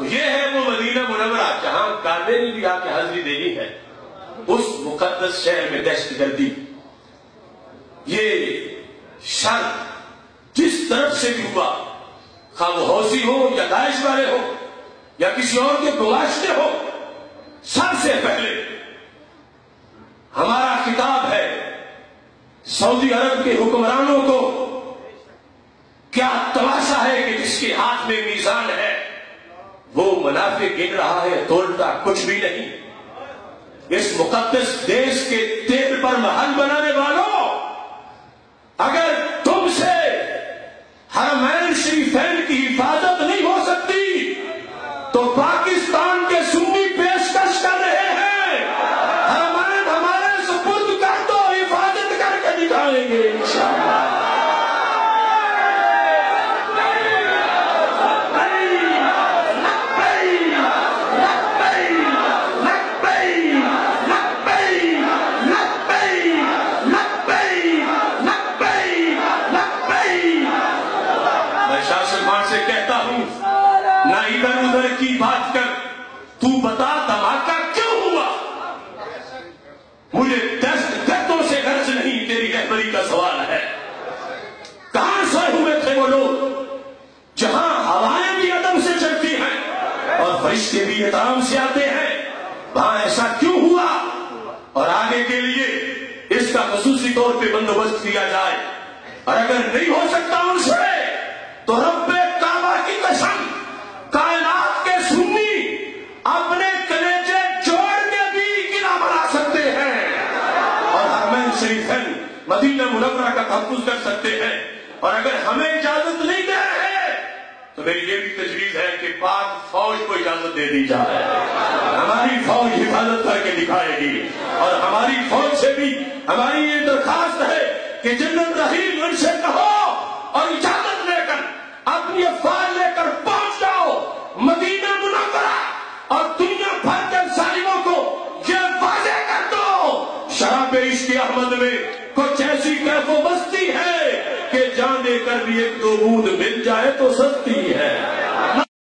تو یہ ہے وہ مدینہ منورہ جہاں کعبے نے بھی آ کے حاضری دینی ہے. اس مقدس شہر میں دہشت گردی، یہ شر جس طرف سے بھی ہوا، خواہ وہ حوثی ہو یا داعش والے ہو یا کسی اور کے گماشتے ہو، سب سے پہلے ہمارا خطاب ہے سعودی عرب کے حکمرانوں کو. کیا تماشا ہے کہ جس کے ہاتھ میں میزان ہے وہ منافع گن رہا ہے، تولتا کچھ بھی نہیں. اس مقدس دیش کے تیل پر محل بنانے والوں، اگر تم سے حرمین شریفین کی حفاظت نہیں ہو سکتی تو پاکستان کے سنی پیشکش کر رہے ہیں حرمین ہمارے سپرد کر دو، حفاظت کر کے دکھائیں گے انشاءاللہ. نہ ادھر ادھر کی بات کر، تو بتا دھماکہ کیوں ہوا؟ مجھے دست گردوں سے غرض نہیں، تیری رہبری کا سوال ہے. کہاں سوئے ہوئے تھے وہ لوگ جہاں ہوائیں بھی ادب سے چلتی ہیں اور فرشتے بھی احترام سے آتے ہیں؟ وہاں ایسا کیوں ہوا؟ اور آگے کے لیے اس کا خصوصی طور پہ بندوبست کیا جائے. اور اگر نہیں ہو سکتا ان سے تو رب کعبہ کی قسم، کائنات کے سنی اپنے کلیجے جوڑ کے بھی قلعہ بنا سکتے ہیں اور حرمین شریفین مدینہ منورہ کا تحفظ کر سکتے ہیں. اور اگر ہمیں اجازت نہیں دے رہے تو میری یہ بھی تجویز ہے کہ پاک فوج کو اجازت دے دی جائے. ہماری فوج حفاظت کر کے دکھائے گی. اور ہماری فوج سے بھی ہماری یہ درخواست ہے کہ جنرل رحیم ان سے کہو اور اجازت لے کر اپنی افواج لے کر پہنچ جاؤ مدینہ منورہ اور دنیا بھر کے ظالموں کو یہ واضح کر دو شراب عشق احمد میں کچھ ایسی کیف و مستی ہے کہ جان دے کر بھی ایک دو بوند مل جائے تو سستی ہے.